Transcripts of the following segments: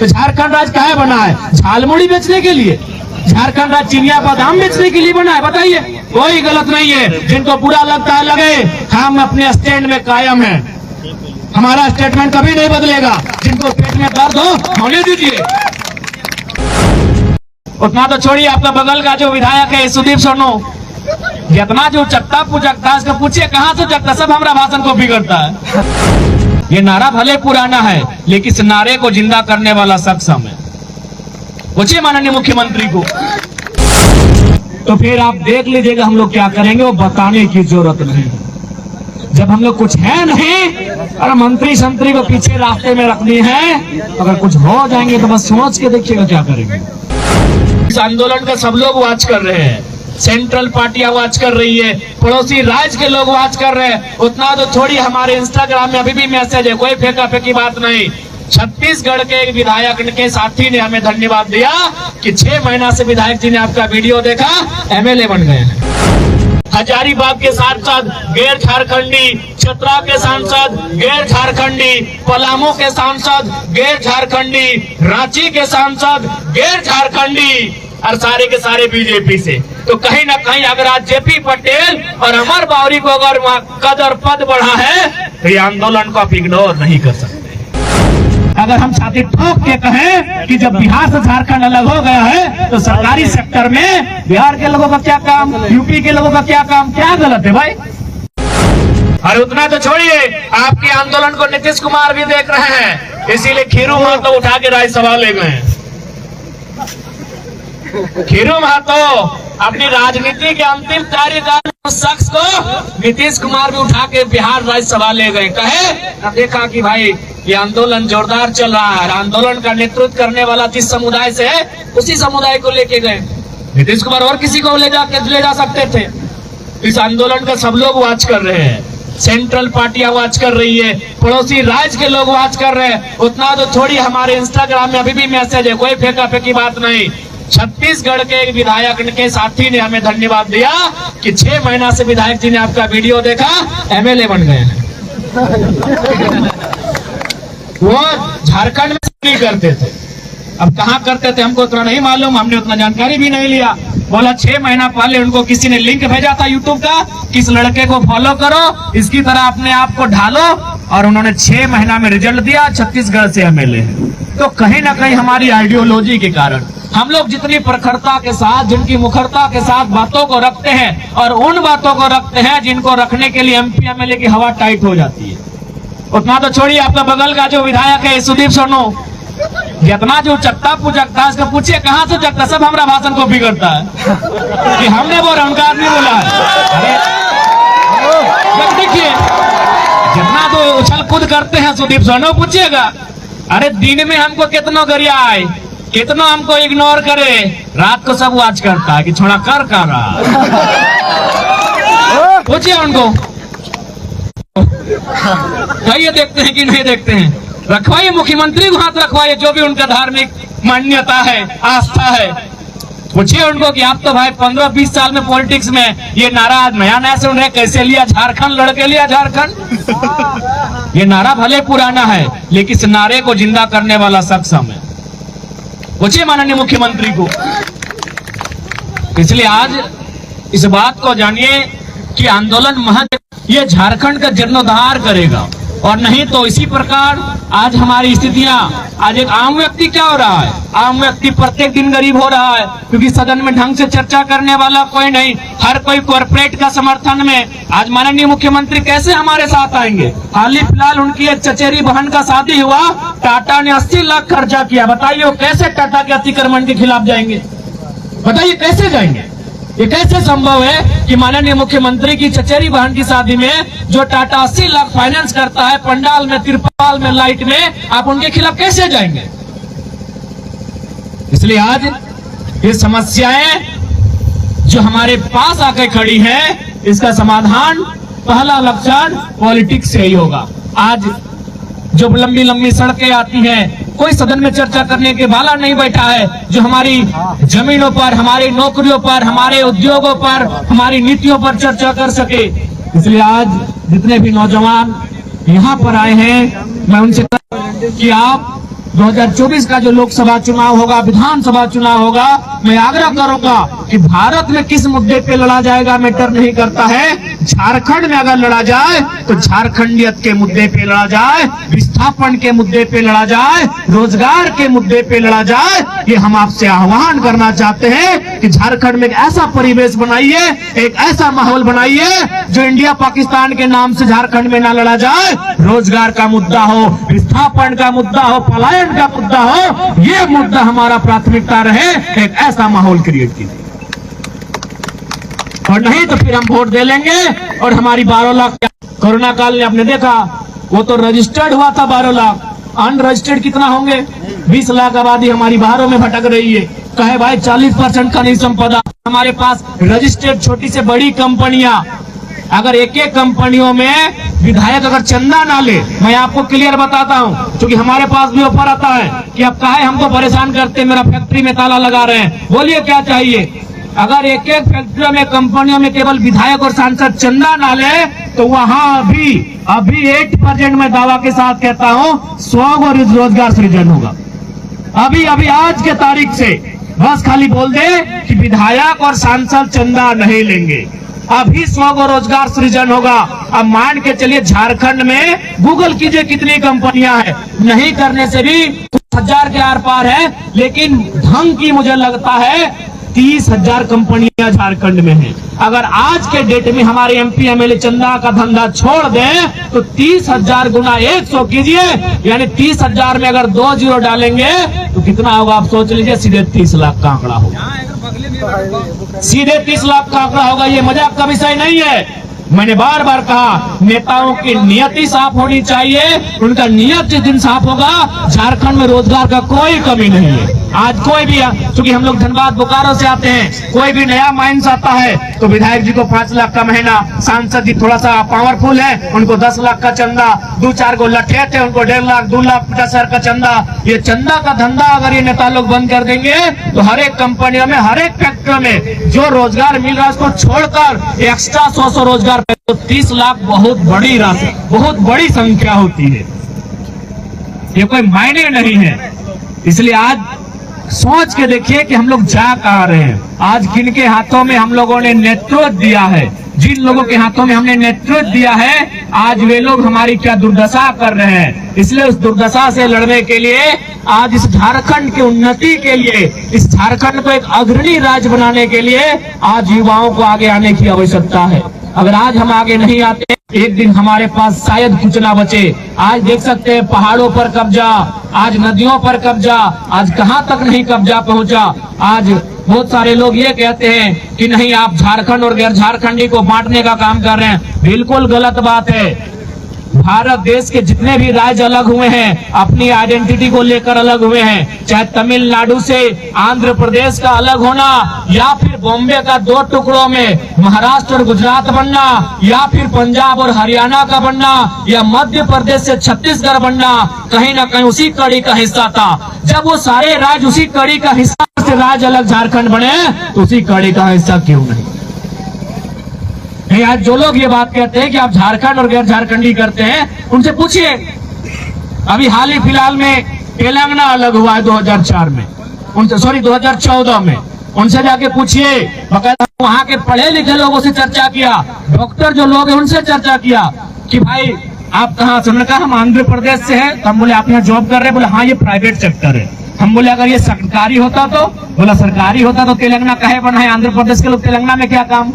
तो झारखंड राज्य काहे बना है? झालमुड़ी बेचने के लिए? झारखंड राज्य चिनिया बादाम बेचने के लिए बना है? बताइए, कोई गलत नहीं है। जिनको बुरा लगता है लगे, हम अपने स्टैंड में कायम हैं। हमारा स्टेटमेंट कभी नहीं बदलेगा। जिनको पेट में दर्द हो होने दीजिए। उतना तो छोड़िए, आपका बगल का जो विधायक है सुदीप सोनू, जितना जो चकता पुचकता है उसको पूछिए कहाँ से चकता, सब हमारा भाषण को बिगड़ता है। ये नारा भले पुराना है, लेकिन इस नारे को जिंदा करने वाला शख्स हम है। पूछिए माननीय मुख्यमंत्री को। तो फिर आप देख लीजिएगा हम लोग क्या करेंगे, वो बताने की जरूरत नहीं। जब हम लोग कुछ है नहीं और मंत्री संतरी को पीछे रास्ते में रखनी है, अगर कुछ हो जाएंगे तो बस सोच के देखिएगा क्या करेंगे। इस आंदोलन का सब लोग वॉच कर रहे हैं, सेंट्रल पार्टियां वॉच कर रही है, पड़ोसी राज्य के लोग वॉच कर रहे हैं। उतना तो छोड़ी, हमारे इंस्टाग्राम में अभी भी मैसेज है, कोई फेंका फेंकी बात नहीं। छत्तीसगढ़ के एक विधायक के साथी ने हमें धन्यवाद दिया कि 6 महीना से विधायक जी ने आपका वीडियो देखा, एमएलए बन गए हैं। हजारीबाग के सांसद गैर झारखंडी, चतरा के सांसद गैर झारखंडी, पलामू के सांसद गैर झारखंडी, रांची के सांसद गैर झारखंडी, और सारे के सारे बीजेपी से। तो कहीं ना कहीं अगर आज जेपी पटेल और अमर बावरी को अगर कदर पद बढ़ा है, तो ये आंदोलन को आप इग्नोर नहीं कर सकते। अगर हम छाती ठोक के कहें कि जब बिहार से झारखंड अलग हो गया है, तो सरकारी सेक्टर में बिहार के लोगों का क्या काम, यूपी के लोगों का क्या काम, क्या गलत है भाई? और उतना तो छोड़िए, आपके आंदोलन को नीतीश कुमार भी देख रहे हैं, इसीलिए खीरू महतो उठा के राज्यसभा ले गए। खीरू महतो अपनी राजनीति के अंतिम कार्यकाल उस शख्स को नीतीश कुमार भी उठा के बिहार राज्यसभा ले गए। कहे अब देखा कि भाई ये आंदोलन जोरदार चल रहा है, आंदोलन का नेतृत्व करने वाला जिस समुदाय से है उसी समुदाय को लेके गए। नीतीश कुमार और किसी को ले जा सकते थे। इस आंदोलन का सब लोग वॉच कर रहे हैं, सेंट्रल पार्टियां वॉच कर रही है, पड़ोसी राज्य के लोग वॉच कर रहे हैं। उतना तो छोड़ी, हमारे इंस्टाग्राम में अभी भी मैसेज है, कोई फेंका फेंकी बात नहीं। छत्तीसगढ़ के एक विधायक के साथी ने हमें धन्यवाद दिया कि 6 महीना से विधायक जी ने आपका वीडियो देखा, एमएलए बन गए हैं। वो झारखंड में नहीं करते थे, अब कहाँ करते थे हमको उतना नहीं मालूम, हमने उतना जानकारी भी नहीं लिया। बोला 6 महीना पहले उनको किसी ने लिंक भेजा था यूट्यूब का, किस लड़के को फॉलो करो, इसकी तरह अपने आप को ढालो, और उन्होंने 6 महीना में रिजल्ट दिया, छत्तीसगढ़ से एमएलए। तो कहीं ना कहीं हमारी आइडियोलॉजी के कारण हम लोग जितनी प्रखरता के साथ, जिनकी मुखरता के साथ बातों को रखते हैं, और उन बातों को रखते हैं जिनको रखने के लिए एमपी एमएलए की हवा टाइट हो जाती है। उतना तो छोड़िए, आपका बगल का जो विधायक है सुदीप सोनू, जितना जो चकता पुचकता है उसको पूछिए कहाँ से चकता, सब हमारा भाषण को बिगड़ता है कि हमने बोला, उनका आदमी बोला है। अरे देखिए, जितना तो उछल कूद करते हैं सुदीप सोनू, पूछिएगा अरे दिन में हमको कितना गरिया आए, कितना हमको इग्नोर करे, रात को सब वॉच करता है कि छोड़ा कर रहा। पूछिए उनको, कहिए देखते हैं कि नहीं देखते हैं। रखवाइए, मुख्यमंत्री को हाथ रखवाइए, जो भी उनका धार्मिक मान्यता है, आस्था है। पूछिए उनको कि आप तो भाई 15-20 साल में पॉलिटिक्स में ये नारा नया सुन रहे, कैसे लिया झारखंड, लड़के लिया झारखंड। ये नारा भले पुराना है, लेकिन इस नारे को जिंदा करने वाला शख्स हम है। पूछिए माननीय मुख्यमंत्री को। इसलिए आज इस बात को जानिए कि आंदोलन महज ये झारखंड का जीर्णोद्धार करेगा, और नहीं तो इसी प्रकार आज हमारी स्थितियां, आज एक आम व्यक्ति क्या हो रहा है, आम व्यक्ति प्रत्येक दिन गरीब हो रहा है, क्योंकि सदन में ढंग से चर्चा करने वाला कोई नहीं, हर कोई कॉर्पोरेट का समर्थन में। आज माननीय मुख्यमंत्री कैसे हमारे साथ आएंगे? हाल ही फिलहाल उनकी एक चचेरी बहन का शादी हुआ, टाटा ने 80 लाख खर्चा किया। बताइए वो कैसे टाटा के अतिक्रमण के खिलाफ जाएंगे? बताइए कैसे जाएंगे? ये कैसे संभव है कि माननीय मुख्यमंत्री की चचेरी बहन की शादी में जो टाटा 80 लाख फाइनेंस करता है, पंडाल में, तिरपाल में, लाइट में, आप उनके खिलाफ कैसे जाएंगे? इसलिए आज ये समस्याएं जो हमारे पास आके खड़ी है, इसका समाधान पहला लक्षण पॉलिटिक्स से ही होगा। आज जो लंबी लंबी सड़कें आती हैं, कोई सदन में चर्चा करने के वाला नहीं बैठा है, जो हमारी जमीनों पर, हमारी नौकरियों पर, हमारे उद्योगों पर, हमारी नीतियों पर चर्चा कर सके। इसलिए आज जितने भी नौजवान यहाँ पर आए हैं, मैं उनसे कि आप 2024 का जो लोकसभा चुनाव होगा, विधानसभा चुनाव होगा, मैं आग्रह करूंगा कि भारत में किस मुद्दे पे लड़ा जाएगा मैटर नहीं करता है। झारखंड में अगर लड़ा जाए तो झारखंडियत के मुद्दे पे लड़ा जाए, विस्थापन के मुद्दे पे लड़ा जाए, रोजगार के मुद्दे पे लड़ा जाए। ये हम आपसे आह्वान करना चाहते हैं कि झारखंड में एक ऐसा परिवेश बनाइए, एक ऐसा माहौल बनाइए जो इंडिया पाकिस्तान के नाम से झारखंड में ना लड़ा जाए। रोजगार का मुद्दा हो, विस्थापन का मुद्दा हो, पलायन का मुद्दा हो, ये मुद्दा हमारा प्राथमिकता रहे। एक ऐसा माहौल क्रिएट कीजिए, और नहीं तो फिर हम वोट दे लेंगे और हमारी 12 लाख। कोरोना काल में आपने देखा, वो तो रजिस्टर्ड हुआ था 12 लाख, अनरजिस्टर्ड कितना होंगे? 20 लाख आबादी हमारी बाहरों में भटक रही है। कहे भाई 40% का नहीं संपदा। हमारे पास रजिस्टर्ड छोटी से बड़ी कंपनियां, अगर एक एक कंपनियों में विधायक अगर चंदा ना ले, मैं आपको क्लियर बताता हूं, क्योंकि हमारे पास भी ऑफर आता है कि अब काहे हमको परेशान करते, मेरा फैक्ट्री में ताला लगा रहे हैं, बोलिए क्या चाहिए। अगर एक एक फैक्ट्रियों में, कंपनियों में केवल विधायक और सांसद चंदा ना ले तो वहां अभी 8% में दावा के साथ कहता हूं 100 को रोजगार सृजन होगा। अभी आज के तारीख से बस खाली बोल दे कि विधायक और सांसद चंदा नहीं लेंगे, अभी 100 को रोजगार सृजन होगा। अब मान के चलिए झारखंड में गूगल कीजिए कितनी कंपनियां हैं, नहीं करने से भी 1000 के आर पार है, लेकिन ढंग की मुझे लगता है 30,000 कंपनियां झारखंड में हैं। अगर आज के डेट में हमारे MP MLA चंदा का धंधा छोड़ दें तो 30,000 गुना 100 कीजिए, यानी 30,000 में अगर 2 जीरो डालेंगे तो कितना होगा आप सोच लीजिए। सीधे 30 लाख का आंकड़ा होगा, सीधे 30 लाख का आंकड़ा होगा। ये मजाक का विषय नहीं है। मैंने बार बार कहा, नेताओं की नियति साफ होनी चाहिए। उनका नियत जिस दिन साफ होगा, झारखंड में रोजगार का कोई कमी नहीं है। आज कोई भी, क्योंकि हम लोग धनबाद बोकारो से आते हैं, कोई भी नया माइंस आता है तो विधायक जी को 5 लाख का महीना, सांसद जी थोड़ा सा पावरफुल है उनको 10 लाख का चंदा, 2-4 को लठेत है उनको 1.5 लाख, 2 लाख 50,000 का चंदा। ये चंदा का धंधा अगर ये नेता लोग बंद कर देंगे तो हर एक कंपनियों में, हर एक फैक्ट्री में जो रोजगार मिल रहा है उसको छोड़कर एक्स्ट्रा 100 रोजगार, तो 30 लाख बहुत बड़ी राशि, बहुत बड़ी संख्या होती है। ये कोई मायने नहीं है। इसलिए आज सोच के देखिए कि हम लोग जा कहाँ रहे हैं। आज किनके हाथों में हम लोगों ने नेतृत्व दिया है, जिन लोगों के हाथों में हमने नेतृत्व दिया है, आज वे लोग हमारी क्या दुर्दशा कर रहे हैं। इसलिए उस दुर्दशा से लड़ने के लिए, आज इस झारखंड की उन्नति के लिए, इस झारखंड को एक अग्रणी राज्य बनाने के लिए आज युवाओं को आगे आने की आवश्यकता है। अगर आज हम आगे नहीं आते, एक दिन हमारे पास शायद कुछ ना बचे। आज देख सकते हैं पहाड़ों पर कब्जा, आज नदियों पर कब्जा, आज कहां तक नहीं कब्जा पहुंचा। आज बहुत सारे लोग ये कहते हैं कि नहीं, आप झारखंड और गैर झारखंडी को बांटने का काम कर रहे हैं। बिल्कुल गलत बात है। भारत देश के जितने भी राज्य अलग हुए हैं, अपनी आइडेंटिटी को लेकर अलग हुए हैं। चाहे तमिलनाडु से आंध्र प्रदेश का अलग होना, या फिर बॉम्बे का 2 टुकड़ों में महाराष्ट्र और गुजरात बनना, या फिर पंजाब और हरियाणा का बनना, या मध्य प्रदेश से छत्तीसगढ़ बनना, कहीं ना कहीं उसी कड़ी का हिस्सा था। जब वो सारे राज्य उसी कड़ी का हिस्सा से राज्य अलग झारखंड बने, तो उसी कड़ी का हिस्सा क्यों नहीं? आज जो लोग ये बात कहते हैं कि आप झारखंड और गैर झारखंडी करते हैं, उनसे पूछिए। अभी हाल ही फिलहाल में तेलंगाना अलग हुआ है 2004 में, उनसे 2014 में। उनसे जाके पूछिए, बकायदा वहां के पढ़े लिखे लोगों से चर्चा किया, डॉक्टर जो लोग हैं उनसे चर्चा किया कि भाई आप कहाँ से? उन्होंने कहा हम आंध्र प्रदेश से हैं। तो हम बोले आप यहाँ जॉब कर रहे हैं? बोले हाँ ये प्राइवेट सेक्टर है। हम बोले अगर ये सरकारी होता तो? बोला सरकारी होता तो तेलंगाना काहे बना है? आंध्र प्रदेश के लोग तेलंगाना में क्या काम?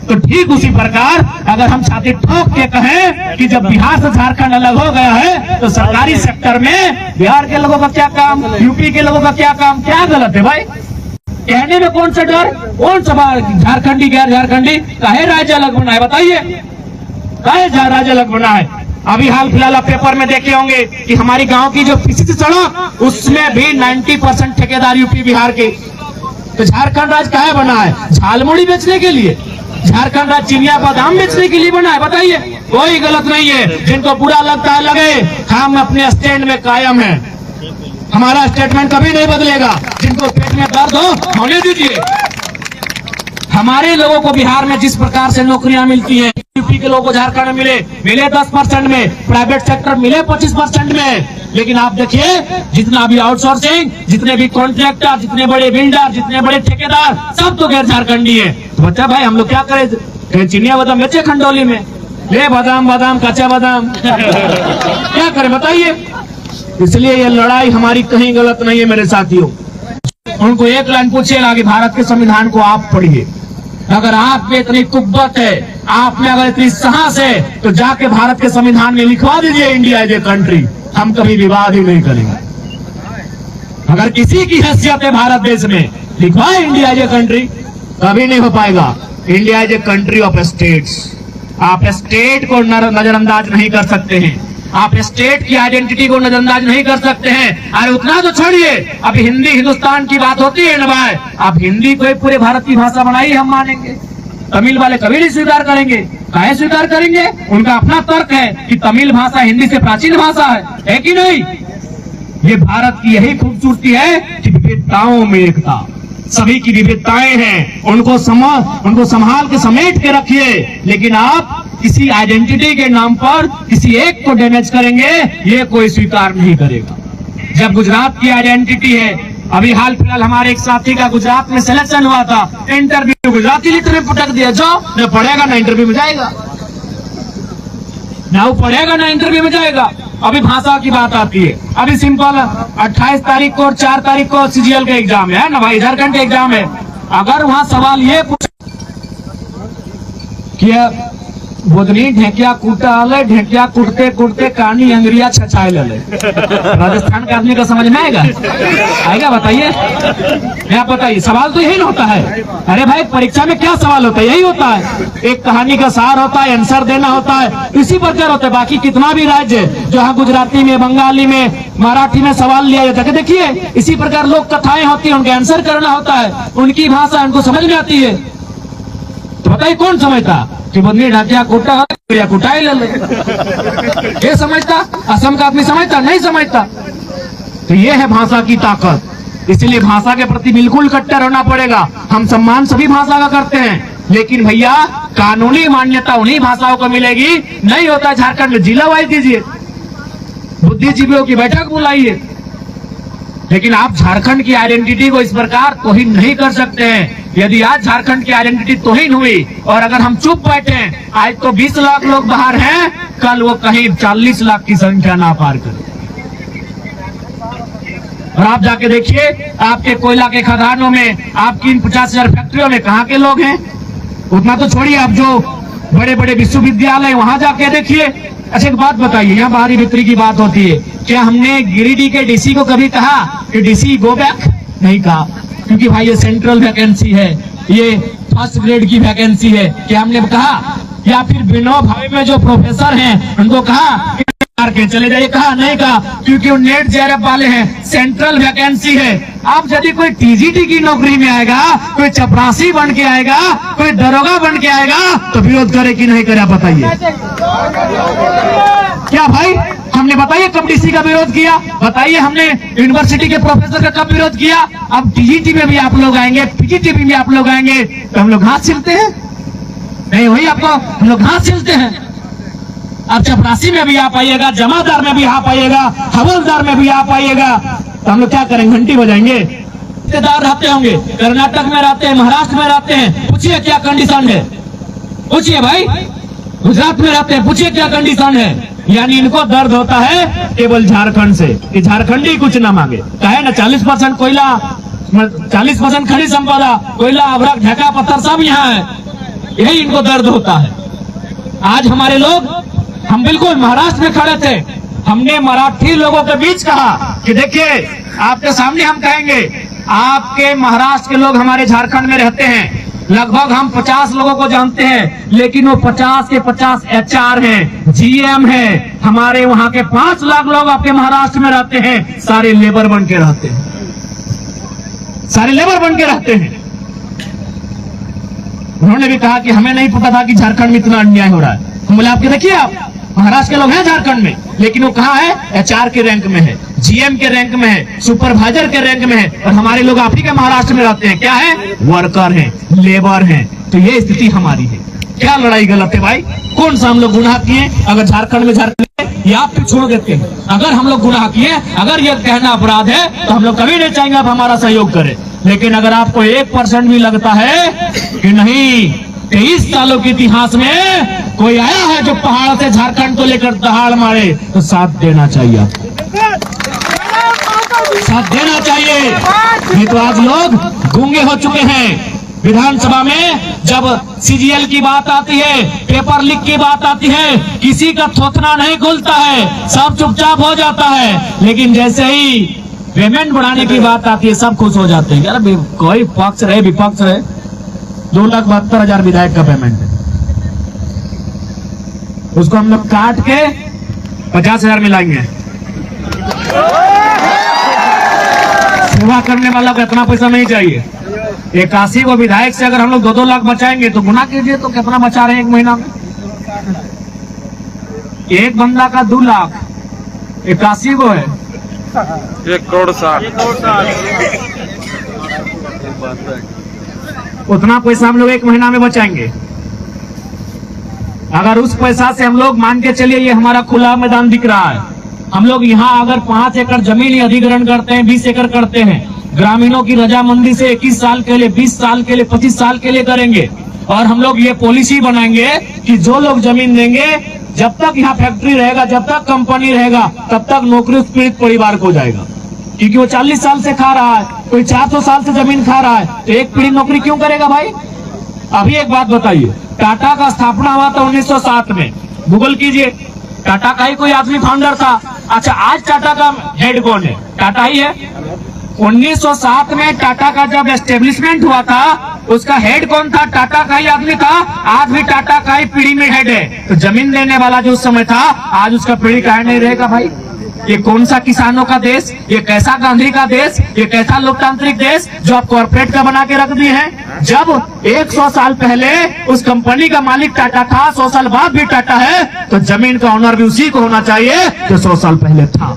तो ठीक उसी प्रकार अगर हम छाती ठोक के कहें कि जब बिहार से झारखंड अलग हो गया है तो सरकारी सेक्टर में बिहार के लोगों का क्या काम, यूपी के लोगों का क्या काम? क्या गलत है भाई? कहने में कौन सा डर, कौन सा झारखंडी गैर झारखंडी काहे राज्य अलग बना है? बताइए, काहे राज्य अलग बना है? अभी हाल फिलहाल आप पेपर में देखे होंगे कि हमारी गांव की जो पीसी सड़क, उसमें भी 90% ठेकेदार यूपी बिहार के। तो झारखंड राज्य काहे बना है? झालमुड़ी बेचने के लिए? झारखंड राज्य चिनिया बादाम बेचने के लिए बना है? बताइए, कोई गलत नहीं है। जिनको बुरा लगता है लगे, हम अपने स्टैंड में कायम हैं। हमारा स्टेटमेंट कभी नहीं बदलेगा। जिनको पेट में दर्द हो होने दीजिए। हमारे लोगों को बिहार में जिस प्रकार से नौकरियां मिलती हैं, यूपी के लोगों को झारखंड में मिले 10% में, प्राइवेट सेक्टर मिले 25% में। लेकिन आप देखिए जितना भी आउटसोर्सिंग, जितने भी कॉन्ट्रैक्टर, जितने बड़े बिल्डर, जितने बड़े ठेकेदार, सब तो गैर झारखंडी है। तो बच्चा भाई हम लोग क्या करें? चिनिया बादाम बेचे खंडौली में, ले बादाम बादाम कच्चा बादाम क्या करें बताइए? इसलिए ये लड़ाई हमारी कहीं गलत नहीं है मेरे साथियों। उनको एक लाइन पूछिएगा कि भारत के संविधान को आप पढ़िए। अगर आप में इतनी कुव्वत है, आप में अगर इतनी साहस है, तो जाके भारत के संविधान में लिखवा दीजिए इंडिया इज ए कंट्री। हम कभी विवाद ही नहीं करेंगे। अगर किसी की हैसियत है भारत देश में, लिखवाए इंडिया इज ए कंट्री, कभी नहीं हो पाएगा। India is a country of states. आप स्टेट को नजरअंदाज नहीं कर सकते हैं, आप स्टेट की आइडेंटिटी को नजरअंदाज नहीं कर सकते हैं। अरे उतना तो छोड़िए, अब हिंदी हिंदुस्तान की बात होती है ना भाई, आप हिंदी को पूरे भारत की भाषा बनाई हम मानेंगे। तमिल वाले कभी नहीं स्वीकार करेंगे। काहे स्वीकार करेंगे? उनका अपना तर्क है कि तमिल भाषा हिंदी से प्राचीन भाषा है कि नहीं? ये भारत की यही खूबसूरती है कि विविधताओं में एकता, सभी की विविधताएं हैं, उनको संभाल के समेट के रखिए। लेकिन आप किसी आइडेंटिटी के नाम पर किसी एक को डैमेज करेंगे, ये कोई स्वीकार नहीं करेगा। जब गुजरात की आइडेंटिटी है, अभी हाल फिलहाल हमारे एक साथी का गुजरात में सिलेक्शन हुआ था, इंटरव्यू गुजराती लिट में पटक दिया, जाओ न पढ़ेगा ना इंटरव्यू में जाएगा, ना वो पढ़ेगा ना इंटरव्यू में जाएगा। अभी भाषा की बात आती है, अभी सिंपल 28 तारीख को और 4 तारीख को सीजीएल का एग्जाम है ना भाई, झारखंड का एग्जाम है। अगर वहां सवाल ये पूछा कि बोधनी ढेकिया कूटा ले, ढेकिया कूटते कूटते कानी अंगरिया छछाए ले, राजस्थान के आदमी का समझ में आएगा बताइए? आप बताइए, सवाल तो यही होता है। अरे भाई परीक्षा में क्या सवाल होता है? यही होता है, एक कहानी का सार होता है, आंसर देना होता है, इसी पर चल होता है। बाकी कितना भी राज्य जो है गुजराती में, बंगाली में, मराठी में सवाल लिया जाता है, देखिए इसी प्रकार लोक कथाएं होती है, उनके आंसर करना होता है, उनकी भाषा उनको समझ में आती है। तो बताइए कौन समझता कि बदनी ढाकिया कोटा या कुटाई ले ले? ये समझता? असम का आदमी समझता? नहीं समझता। तो ये है भाषा की ताकत। इसलिए भाषा के प्रति बिल्कुल कट्टर होना पड़ेगा। हम सम्मान सभी भाषा का करते हैं, लेकिन भैया कानूनी मान्यता उन्हीं भाषाओं को मिलेगी। नहीं होता है झारखंड में, जिला वाइज दीजिए, बुद्धिजीवियों की बैठक बुलाइए, लेकिन आप झारखंड की आइडेंटिटी को इस प्रकार तोहिन नहीं कर सकते हैं। यदि आज झारखंड की आइडेंटिटी तोहिन हुई और अगर हम चुप बैठे, आज तो 20 लाख लोग बाहर हैं, कल वो कहीं 40 लाख की संख्या ना पार करें। और आप जाके देखिए, आपके कोयला के खदानों में, आपकी इन 50,000 फैक्ट्रियों में कहाँ के लोग हैं? उतना तो छोड़िए, आप जो बड़े बड़े विश्वविद्यालय वहां जाके देखिए। अच्छा एक बात बताइए, यहाँ बाहरी भीतरी की बात होती है, क्या हमने गिरिडीह के डीसी को कभी कहा कि डीसी गो बैक? नहीं कहा, क्योंकि भाई ये सेंट्रल वैकेंसी है, ये फर्स्ट ग्रेड की वैकेंसी है। क्या हमने कहा? या फिर बिनो भाई में जो प्रोफेसर हैं उनको कहा के चले जाइए? कहा? नहीं कहा, क्योंकि वो नेट जेआरएफ वाले हैं, सेंट्रल वैकेंसी है। अब यदि कोई टीजीटी की नौकरी में आएगा, कोई चपरासी बन के आएगा, कोई दरोगा बन के आएगा, तो विरोध करे कि नहीं करे? बताइए क्या भाई? हमने बताइए कब डीसी का विरोध किया? बताइए हमने यूनिवर्सिटी के प्रोफेसर का कब विरोध किया? अब टीजीटी में भी आप लोग आएंगे, पीजीटी में भी आप लोग आएंगे, तो हम लोग हाथ छिलते हैं? नहीं वही आपको हम लोग हाथ छिलते हैं। अब चपरासी में भी आप आइएगा, जमादार में भी आप आइएगा, हवलदार में भी आप आइएगा, तो हम लोग क्या करेंगे? घंटी बजाएंगे। रिश्तेदार रहते होंगे, कर्नाटक में रहते हैं, महाराष्ट्र में रहते हैं, पूछिए क्या कंडीशन है? पूछिए भाई, गुजरात में रहते हैं, पूछिए क्या कंडीशन है? यानी इनको दर्द होता है केवल झारखंड से, कि झारखंड ही कुछ ना मांगे। कहे ना 40% कोयला, 40% खनिज संपदा, कोयला, अवरक, ढका, पत्थर सब यहाँ है, यही इनको दर्द होता है। आज हमारे लोग, हम बिल्कुल महाराष्ट्र में खड़े थे, हमने मराठी लोगों के बीच कहा कि देखिए आपके सामने हम कहेंगे, आपके महाराष्ट्र के लोग हमारे झारखंड में रहते हैं, लगभग हम 50 लोगों को जानते हैं, लेकिन वो 50 के 50 एचआर हैं, जीएम हैं। हमारे वहां के 5 लाख लोग आपके महाराष्ट्र में रहते हैं, सारे लेबर बन के रहते हैं, सारे लेबर बन के रहते हैं। उन्होंने भी कहा कि हमें नहीं पता था कि झारखंड में इतना अन्याय हो रहा है। हम बोले आपके देखिए, आप महाराष्ट्र के लोग हैं झारखंड में, लेकिन वो कहाँ है? एचआर के रैंक में है, जीएम के रैंक में है, सुपरवाइजर के रैंक में है, और हमारे लोग आप ही के महाराष्ट्र में रहते हैं, क्या है? वर्कर हैं, लेबर हैं। तो ये स्थिति हमारी है। क्या लड़ाई गलत है भाई? कौन सा हम लोग गुनाह किए? अगर झारखंड में ये आप पे छोड़ देते हैं। अगर हम लोग गुनाह किए, अगर ये कहना अपराध है, तो हम लोग कभी नहीं चाहेंगे आप हमारा सहयोग करें। लेकिन अगर आपको 1% भी लगता है कि नहीं 23 सालों के इतिहास में कोई आया है जो पहाड़ से झारखंड को लेकर दहाड़ मारे, तो साथ देना चाहिए, आपको साथ देना चाहिए। नहीं तो आज लोग गूंगे हो चुके हैं। विधानसभा में जब सीजीएल की बात आती है, पेपर लीक की बात आती है, किसी का थोथना नहीं खुलता है, सब चुपचाप हो जाता है। लेकिन जैसे ही पेमेंट बढ़ाने की बात आती है, सब खुश हो जाते हैं। यार कोई पक्ष रहे विपक्ष रहे, 2,72,000 विधायक का पेमेंट है, उसको हम लोग काट के 50,000 मिलाएंगे। सेवा करने वाला को इतना पैसा नहीं चाहिए। 81 को विधायक से अगर हम लोग 2-2 लाख बचाएंगे तो गुना कीजिए, तो कितना बचा रहे हैं एक महीना में? एक बंदा का 2 लाख, 81 को है 1,60,00,000। उतना पैसा हम लोग एक महीना में बचाएंगे। अगर उस पैसा से हम लोग मान के चलिए, ये हमारा खुला मैदान दिख रहा है, हम लोग यहाँ अगर 5 एकड़ जमीन अधिग्रहण करते हैं, 20 एकड़ करते हैं, ग्रामीणों की रजामंदी से 21 साल के लिए, 20 साल के लिए, 25 साल के लिए करेंगे। और हम लोग ये पॉलिसी बनाएंगे कि जो लोग जमीन देंगे, जब तक यहाँ फैक्ट्री रहेगा, जब तक कंपनी रहेगा, तब तक नौकरी उस पीड़ित परिवार को जाएगा। क्योंकि वो 40 साल से खा रहा है, कोई 400 साल से जमीन खा रहा है, तो एक पीढ़ी नौकरी क्यों करेगा भाई? अभी एक बात बताइए, टाटा का स्थापना हुआ था 1907 में, गूगल कीजिए, टाटा का ही कोई आदमी फाउंडर था। अच्छा, आज टाटा का हेड कौन है? टाटा ही है। 1907 में टाटा का जब एस्टेब्लिशमेंट हुआ था, उसका हेड कौन था? टाटा का ही आदमी था। आज भी टाटा का ही पीढ़ी में हेड है। तो जमीन देने वाला जो उस समय था, आज उसका पीढ़ी काहे नहीं रहेगा भाई? ये कौन सा किसानों का देश, ये कैसा गांधी का देश, ये कैसा लोकतांत्रिक देश जो आप कॉर्पोरेट का बना के रख दिए हैं? जब 100 साल पहले उस कंपनी का मालिक टाटा था, 100 साल बाद भी टाटा है, तो जमीन का ऑनर भी उसी को होना चाहिए जो 100 साल पहले था।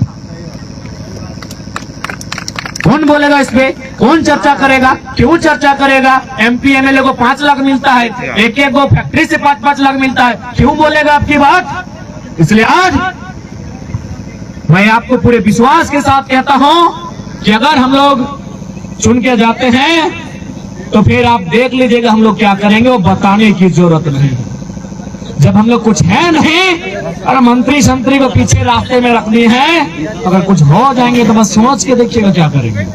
कौन बोलेगा इस पे? कौन चर्चा करेगा? क्यों चर्चा करेगा? एमपी एमएलए को 5 लाख मिलता है, एक को फैक्ट्री से 5-5 लाख मिलता है, क्यों बोलेगा आपकी बात? इसलिए आज मैं आपको पूरे विश्वास के साथ कहता हूं कि अगर हम लोग चुन के जाते हैं, तो फिर आप देख लीजिएगा हम लोग क्या करेंगे, वो बताने की जरूरत नहीं। जब हम लोग कुछ है नहीं, और मंत्री संतरी को पीछे रास्ते में रखनी है, अगर कुछ हो जाएंगे तो बस सोच के देखिएगा क्या करेंगे।